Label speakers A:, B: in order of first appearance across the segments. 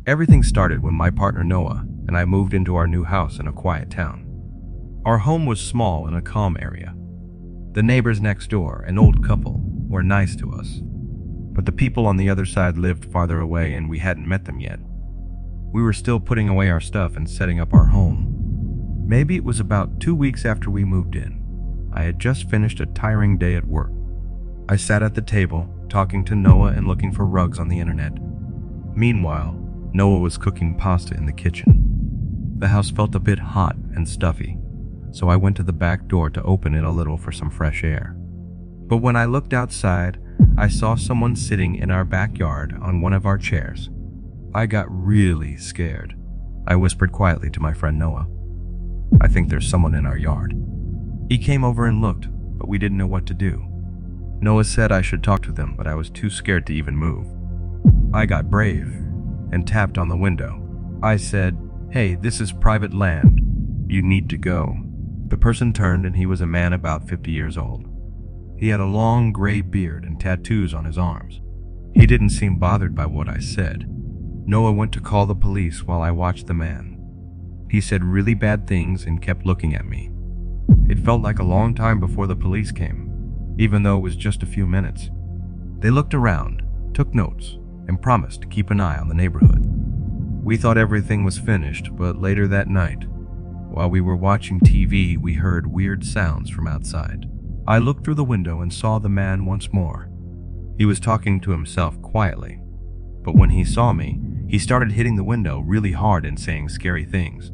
A: Everything started when my partner Noah and I moved into our new house in a quiet town. Our home was small in a calm area. The neighbors next door, an old couple, were nice to us. But the people on the other side lived farther away and we hadn't met them yet. We were still putting away our stuff and setting up our home. Maybe it was about 2 weeks after we moved in. I had just finished a tiring day at work. I sat at the table, talking to Noah and looking for rugs on the internet. Meanwhile, Noah was cooking pasta in the kitchen. The house felt a bit hot and stuffy, so I went to the back door to open it a little for some fresh air. But when I looked outside, I saw someone sitting in our backyard on one of our chairs. I got really scared. I whispered quietly to my friend Noah, "I think there's someone in our yard." He came over and looked, but we didn't know what to do. Noah said I should talk to them, but I was too scared to even move. I got brave and tapped on the window. I said, "Hey, this is private land. You need to go." The person turned and he was a man about 50 years old. He had a long gray beard and tattoos on his arms. He didn't seem bothered by what I said. Noah went to call the police while I watched the man. He said really bad things and kept looking at me. It felt like a long time before the police came, even though it was just a few minutes. They looked around, took notes, and promised to keep an eye on the neighborhood. We thought everything was finished, but later that night, while we were watching TV, we heard weird sounds from outside. I looked through the window and saw the man once more. He was talking to himself quietly, but when he saw me, he started hitting the window really hard and saying scary things.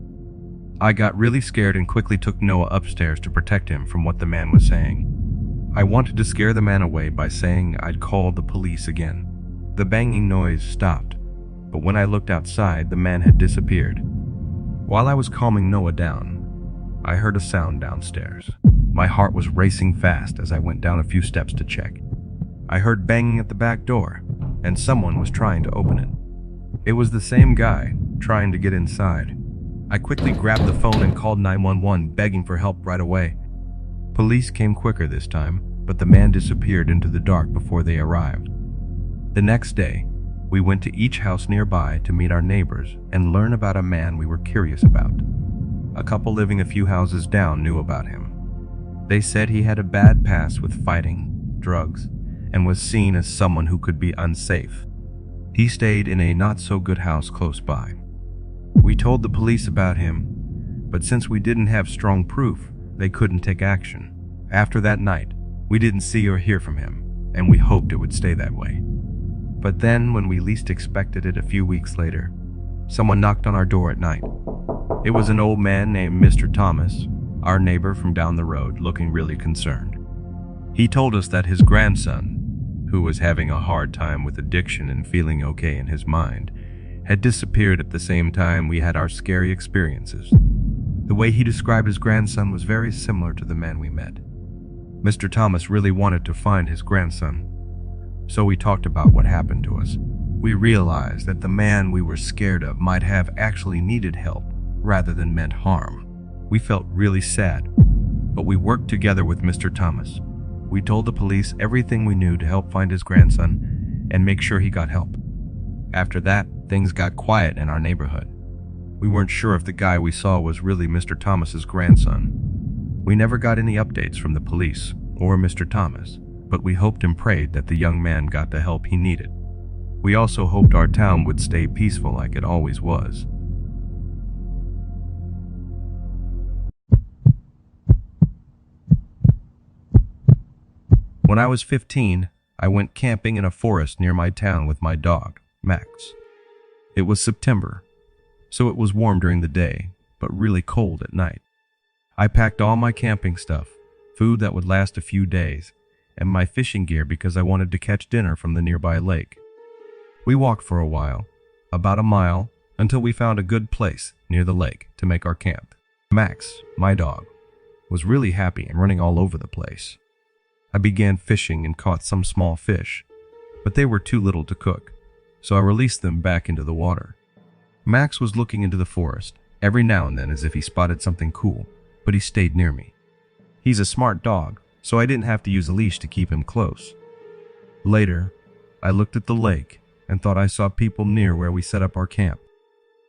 A: I got really scared and quickly took Noah upstairs to protect him from what the man was saying. I wanted to scare the man away by saying I'd call the police again. The banging noise stopped, but when I looked outside, the man had disappeared. While I was calming Noah down, I heard a sound downstairs. My heart was racing fast as I went down a few steps to check. I heard banging at the back door, and someone was trying to open it. It was the same guy, trying to get inside. I quickly grabbed the phone and called 911, begging for help right away. Police came quicker this time, but the man disappeared into the dark before they arrived. The next day, we went to each house nearby to meet our neighbors and learn about a man we were curious about. A couple living a few houses down knew about him. They said he had a bad past with fighting, drugs, and was seen as someone who could be unsafe. He stayed in a not-so-good house close by. We told the police about him, but since we didn't have strong proof, they couldn't take action. After that night, we didn't see or hear from him, and we hoped it would stay that way. But then, when we least expected it a few weeks later, someone knocked on our door at night. It was an old man named Mr. Thomas, our neighbor from down the road, looking really concerned. He told us that his grandson, who was having a hard time with addiction and feeling okay in his mind, had disappeared at the same time we had our scary experiences. The way he described his grandson was very similar to the man we met. Mr. Thomas really wanted to find his grandson, so we talked about what happened to us. We realized that the man we were scared of might have actually needed help rather than meant harm. We felt really sad, but we worked together with Mr. Thomas. We told the police everything we knew to help find his grandson and make sure he got help. After that, things got quiet in our neighborhood. We weren't sure if the guy we saw was really Mr. Thomas's grandson. We never got any updates from the police or Mr. Thomas, but we hoped and prayed that the young man got the help he needed. We also hoped our town would stay peaceful like it always was. When I was 15, I went camping in a forest near my town with my dog, Max. It was September, so it was warm during the day, but really cold at night. I packed all my camping stuff, food that would last a few days, and my fishing gear because I wanted to catch dinner from the nearby lake. We walked for a while, about a mile, until we found a good place near the lake to make our camp. Max, my dog, was really happy and running all over the place. I began fishing and caught some small fish, but they were too little to cook, so I released them back into the water. Max was looking into the forest, every now and then as if he spotted something cool, but he stayed near me. He's a smart dog, so I didn't have to use a leash to keep him close. Later, I looked at the lake and thought I saw people near where we set up our camp.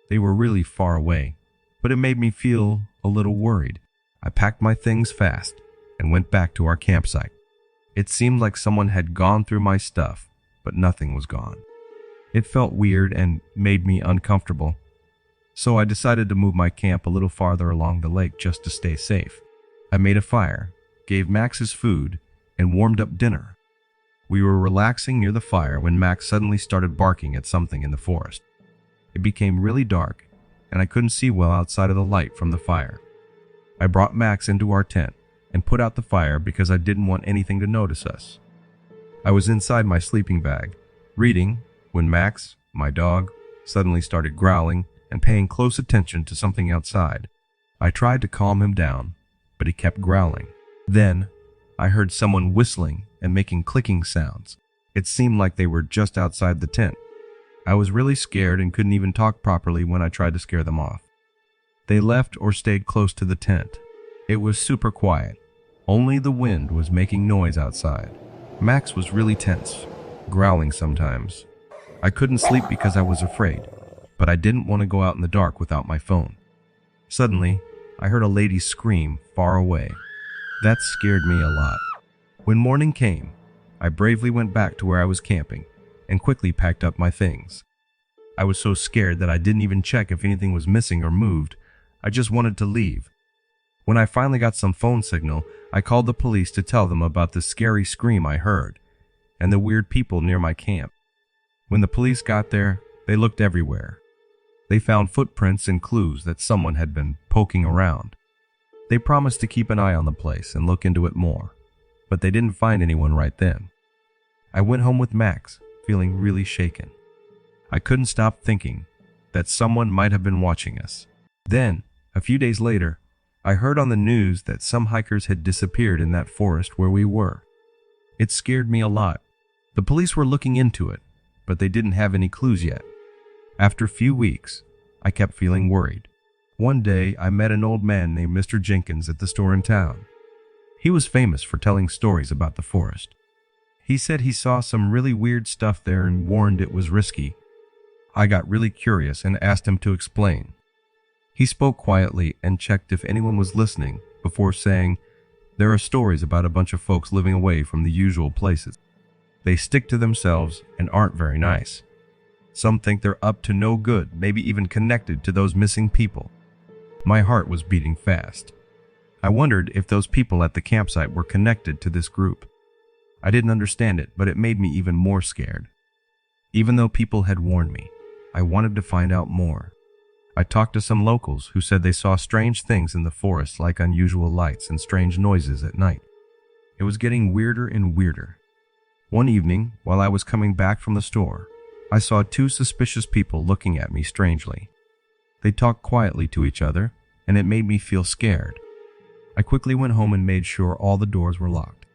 A: They were really far away, but it made me feel a little worried. I packed my things fast and went back to our campsite. It seemed like someone had gone through my stuff, but nothing was gone. It felt weird and made me uncomfortable, so I decided to move my camp a little farther along the lake just to stay safe. I made a fire, gave Max his food, and warmed up dinner. We were relaxing near the fire when Max suddenly started barking at something in the forest. It became really dark, and I couldn't see well outside of the light from the fire. I brought Max into our tent and put out the fire because I didn't want anything to notice us. I was inside my sleeping bag, reading, when Max, my dog, suddenly started growling and paying close attention to something outside. I tried to calm him down, but he kept growling. Then, I heard someone whistling and making clicking sounds. It seemed like they were just outside the tent. I was really scared and couldn't even talk properly when I tried to scare them off. They left or stayed close to the tent. It was super quiet. Only the wind was making noise outside. Max was really tense, growling sometimes. I couldn't sleep because I was afraid, but I didn't want to go out in the dark without my phone. Suddenly, I heard a lady scream far away. That scared me a lot. When morning came, I bravely went back to where I was camping and quickly packed up my things. I was so scared that I didn't even check if anything was missing or moved. I just wanted to leave. When I finally got some phone signal, I called the police to tell them about the scary scream I heard and the weird people near my camp. When the police got there, they looked everywhere. They found footprints and clues that someone had been poking around. They promised to keep an eye on the place and look into it more, but they didn't find anyone right then. I went home with Max, feeling really shaken. I couldn't stop thinking that someone might have been watching us. Then, a few days later, I heard on the news that some hikers had disappeared in that forest where we were. It scared me a lot. The police were looking into it, but they didn't have any clues yet. After a few weeks, I kept feeling worried. One day, I met an old man named Mr. Jenkins at the store in town. He was famous for telling stories about the forest. He said he saw some really weird stuff there and warned it was risky. I got really curious and asked him to explain. He spoke quietly and checked if anyone was listening before saying, "There are stories about a bunch of folks living away from the usual places. They stick to themselves and aren't very nice. Some think they're up to no good, maybe even connected to those missing people." My heart was beating fast. I wondered if those people at the campsite were connected to this group. I didn't understand it, but it made me even more scared. Even though people had warned me, I wanted to find out more. I talked to some locals who said they saw strange things in the forest, like unusual lights and strange noises at night. It was getting weirder and weirder. One evening, while I was coming back from the store, I saw two suspicious people looking at me strangely. They talked quietly to each other, and it made me feel scared. I quickly went home and made sure all the doors were locked.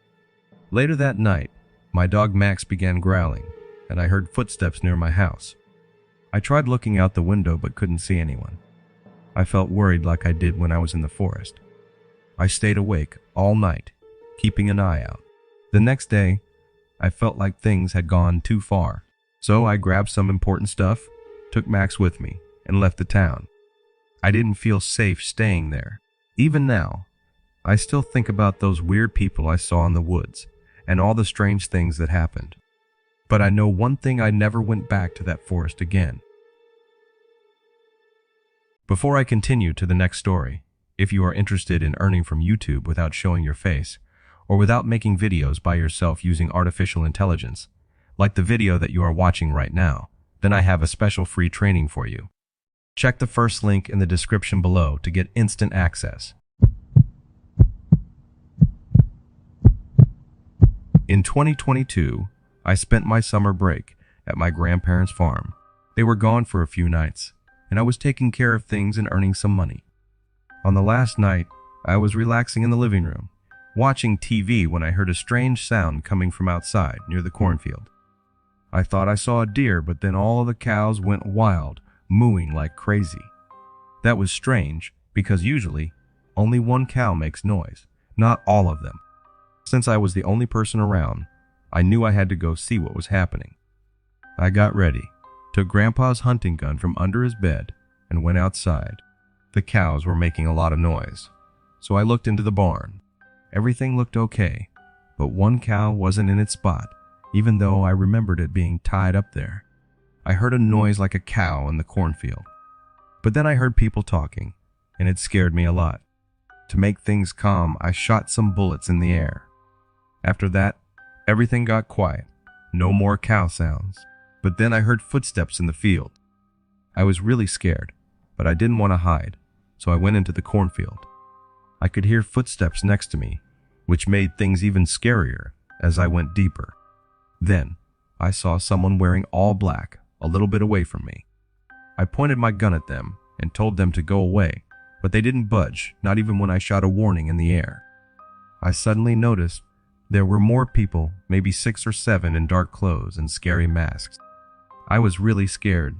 A: Later that night, my dog Max began growling, and I heard footsteps near my house. I tried looking out the window but couldn't see anyone. I felt worried like I did when I was in the forest. I stayed awake all night, keeping an eye out. The next day, I felt like things had gone too far, so I grabbed some important stuff, took Max with me, and left the town. I didn't feel safe staying there. Even now, I still think about those weird people I saw in the woods and all the strange things that happened. But I know one thing: I never went back to that forest again. Before I continue to the next story, if you are interested in earning from YouTube without showing your face, or without making videos by yourself using artificial intelligence, like the video that you are watching right now, then I have a special free training for you. Check the first link in the description below to get instant access. In 2022, I spent my summer break at my grandparents' farm. They were gone for a few nights, and I was taking care of things and earning some money. On the last night, I was relaxing in the living room, watching TV when I heard a strange sound coming from outside near the cornfield. I thought I saw a deer, but then all of the cows went wild, mooing like crazy. That was strange, because usually, only one cow makes noise, not all of them. Since I was the only person around, I knew I had to go see what was happening. I got ready, took Grandpa's hunting gun from under his bed, and went outside. The cows were making a lot of noise, so I looked into the barn. Everything looked okay, but one cow wasn't in its spot, even though I remembered it being tied up there. I heard a noise like a cow in the cornfield. But then I heard people talking, and it scared me a lot. To make things calm, I shot some bullets in the air. After that, everything got quiet. No more cow sounds. But then I heard footsteps in the field. I was really scared, but I didn't want to hide, so I went into the cornfield. I could hear footsteps next to me, which made things even scarier as I went deeper. Then, I saw someone wearing all black a little bit away from me. I pointed my gun at them and told them to go away, but they didn't budge, not even when I shot a warning in the air. I suddenly noticed there were more people, maybe 6 or 7 in dark clothes and scary masks. I was really scared.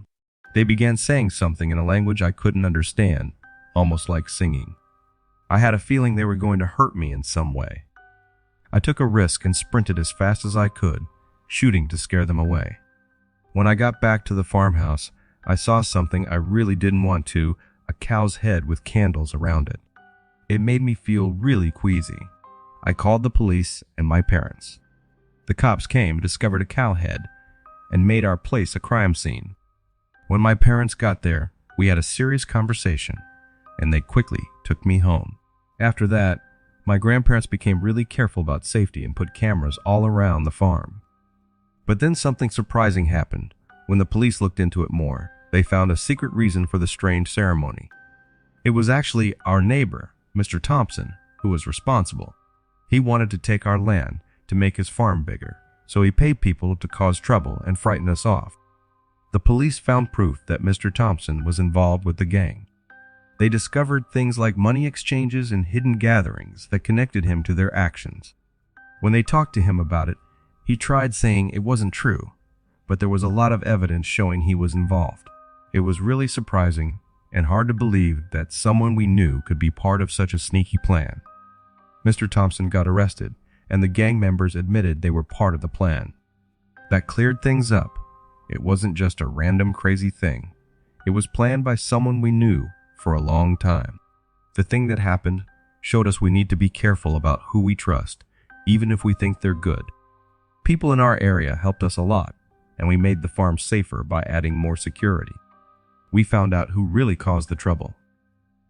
A: They began saying something in a language I couldn't understand, almost like singing. I had a feeling they were going to hurt me in some way. I took a risk and sprinted as fast as I could, shooting to scare them away. When I got back to the farmhouse, I saw something I really didn't want to, a cow's head with candles around it. It made me feel really queasy. I called the police and my parents. The cops came, discovered a cow head, and made our place a crime scene. When my parents got there, we had a serious conversation, and they quickly took me home. After that, my grandparents became really careful about safety and put cameras all around the farm. But then something surprising happened. When the police looked into it more, they found a secret reason for the strange ceremony. It was actually our neighbor, Mr. Thompson, who was responsible. He wanted to take our land to make his farm bigger, so he paid people to cause trouble and frighten us off. The police found proof that Mr. Thompson was involved with the gang. They discovered things like money exchanges and hidden gatherings that connected him to their actions. When they talked to him about it, he tried saying it wasn't true, but there was a lot of evidence showing he was involved. It was really surprising and hard to believe that someone we knew could be part of such a sneaky plan. Mr. Thompson got arrested, and the gang members admitted they were part of the plan. That cleared things up. It wasn't just a random crazy thing. It was planned by someone we knew for a long time. The thing that happened showed us we need to be careful about who we trust, even if we think they're good. People in our area helped us a lot, and we made the farm safer by adding more security. We found out who really caused the trouble.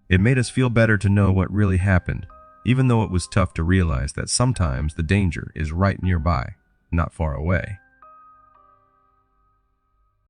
A: It made us feel better to know what really happened, even though it was tough to realize that sometimes the danger is right nearby, not far away.